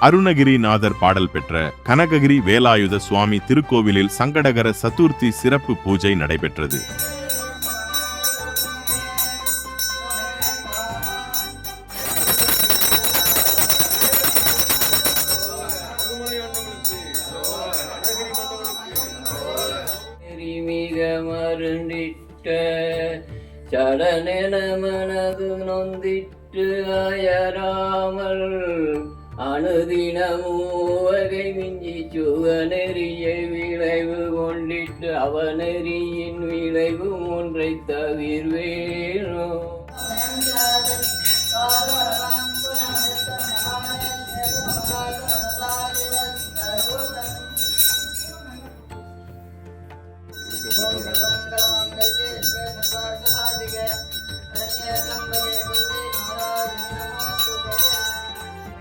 அருணகிரிநாதர் பாடல் பெற்ற கனககிரி வேலாயுத சுவாமி திருக்கோவிலில் சங்கடகர சதுர்த்தி சிறப்பு பூஜை நடைபெற்றது. சடனென மனது நொந்திட்டு அயராமல் அணுதினமூவகை மிஞ்சி சுகநெறியை விளைவு கொண்டிட்டு அவநெறியின் விளைவு ஒன்றை தவிர்வேனோ.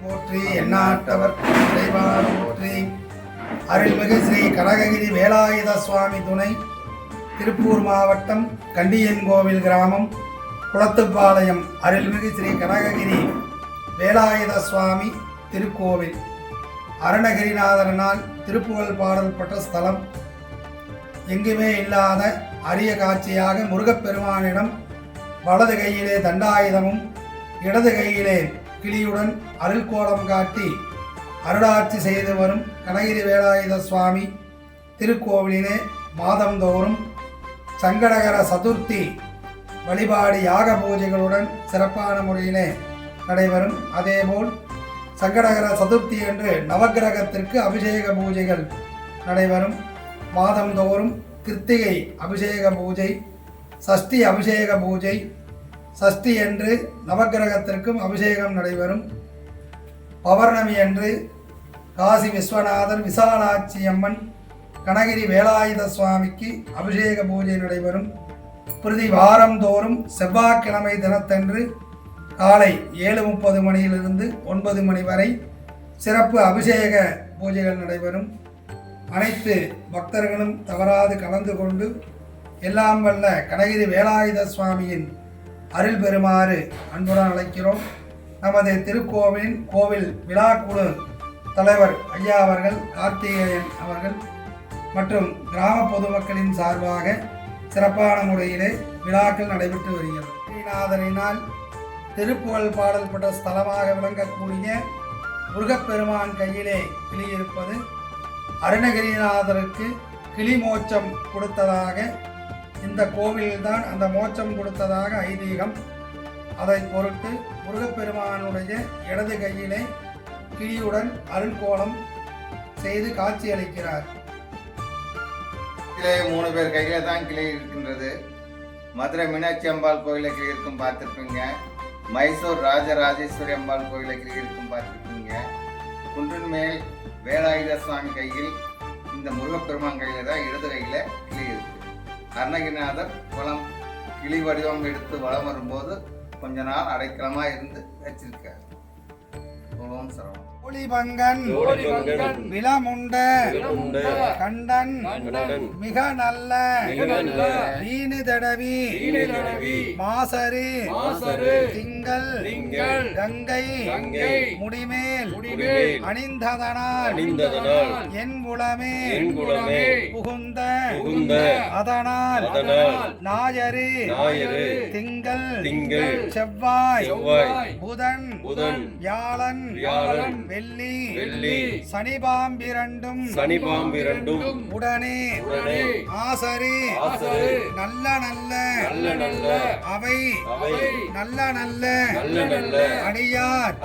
போற்றி எண்ணாட்டவர் போற்றி. அருள்மிகு ஸ்ரீ கனககிரி வேலாயுத சுவாமி துணை, திருப்பூர் மாவட்டம் கண்டியன்கோவில் கிராமம், குளத்துப்பாளையம் அருள்மிகு ஸ்ரீ கனககிரி வேலாயுத சுவாமி திருக்கோவில் அருணகிரிநாதரனால் திருப்புகழ் பாடல் பெற்ற ஸ்தலம். எங்குமே இல்லாத அரிய காட்சியாக முருகப்பெருமானிடம் வலது கையிலே தண்டாயுதமும் இடது கையிலே கிளியுடன் அருள்கோலம் காட்டி அருளாட்சி செய்து வரும் கனககிரி வேலாயுத சுவாமி திருக்கோவிலிலே மாதந்தோறும் சங்கடகர சதுர்த்தி வழிபாடு யாக பூஜைகளுடன் சிறப்பான முறையிலே நடைபெறும். அதேபோல் சங்கடகர சதுர்த்தி என்று நவக்கிரகத்திற்கு அபிஷேக பூஜைகள் நடைபெறும். மாதந்தோறும் கிருத்திகை அபிஷேக பூஜை, சஷ்டி அபிஷேக பூஜை, சஷ்டி என்று நவக்கிரகத்திற்கும் அபிஷேகம் நடைபெறும். பௌர்ணமி அன்று காசி விஸ்வநாதர் விசாலாட்சி அம்மன் கனககிரி வேலாயுத சுவாமிக்கு அபிஷேக பூஜை நடைபெறும். பிரதி வாரந்தோறும் செவ்வாய்க்கிழமை தினத்தன்று காலை 7:30 மணியிலிருந்து 9 மணி வரை சிறப்பு அபிஷேக பூஜைகள் நடைபெறும். அனைத்து பக்தர்களும் தவறாது கலந்து கொண்டு எல்லாம் வல்ல கனககிரி வேலாயுத சுவாமியின் அருள் பெறுமாறு அன்புடன் அழைக்கிறோம். நமது திருக்கோவிலின் கோவில் விழாக்குழு தலைவர் ஐயா அவர்கள், கார்த்திகேயன் அவர்கள் மற்றும் கிராம பொதுமக்களின் சார்பாக சிறப்பான முறையிலே விழாக்கள் நடைபெற்று வருகிறது. ஸ்ரீநாதரினால் திருப்புகழ் பாடல் பெற்ற ஸ்தலமாக விளங்கக்கூடிய முருகப்பெருமான் கையிலே கிளி இருப்பது அருணகிரிநாதருக்கு கிளி மோட்சம் கொடுத்ததாக, இந்த கோவில்தான் அந்த மோட்சம் கொடுத்ததாக ஐதீகம். அதை பொருட்டு முருகப்பெருமானுடைய இடது கையிலே கிளியுடன் அருள்கோலம் செய்து காட்சியளிக்கிறார். கிளை 3 பேர் கையில தான் கிளை இருக்கின்றது. மதுரை மீனாட்சி அம்பாள் கோயிலில் கிளை இருக்கும் பார்த்துருப்பீங்க. மைசூர் ராஜராஜேஸ்வரி அம்பாள் கோயிலில் கிளை இருக்கும் பார்த்துருப்பீங்க. குன்றின் மேல் வேலாயுத சுவாமி கையில், இந்த முருகப்பெருமான் கையில தான் இடது கையில கிளி இருக்கு. அருணகிரிநாதர் குளம் கிளி வடிவம் எடுத்து வளம் வரும்போது கொஞ்ச நாள் அடைக்கலமா இருந்து வச்சிருக்கார். ஓம் சரவணம். ஒளிபங்கன் விலமுண்ட கண்டன் மிக நல்ல வீணு தடவி மாசரு திங்கள் கங்கை முடிமேல் அணிந்ததனால் என் குலமே புகுந்த அதனால் ஞாயிறு திங்கள் செவ்வாய் புதன் வியாழன் வெள்ளி சனிபாம்பிரண்டும் உடனே ஆசரு நல்ல நல்ல அவை நல்ல நல்ல அடியார்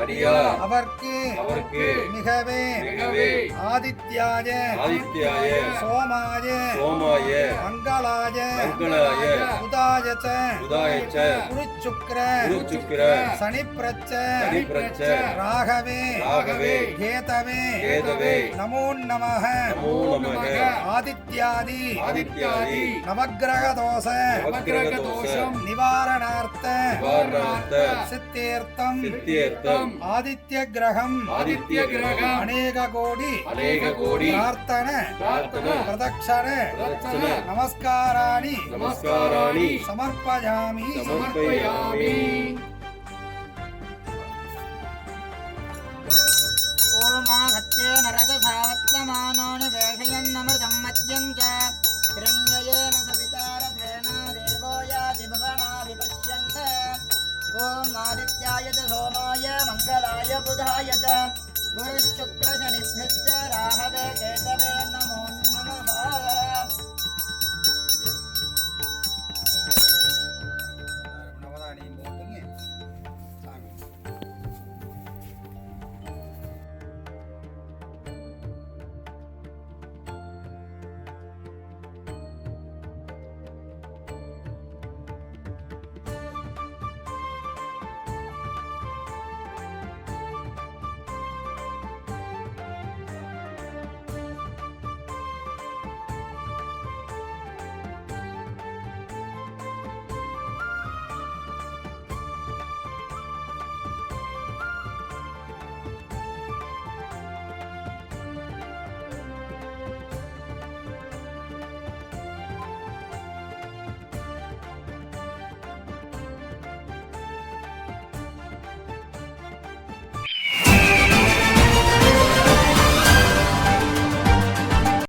அவர்க்கு மிகவே ஆதித்யாய சோமாய மங்களாய உதாயச்ச குருச்சுக்ர சனிப்ரச்ச ராகவே கேதவே நமோ நமஹ ஆதித்யாதி நவக்கிரக தோஷம் நிவாரணார்த்த சித்தேர்த்தம் ஆதித்ய கிரகம் அநேக கோடி பிரார்த்தன பிரதக்ஷண நமஸ்காராணி சமர்ப்பயாமி. ஓம் प्रचोदयात गुरुशुक्र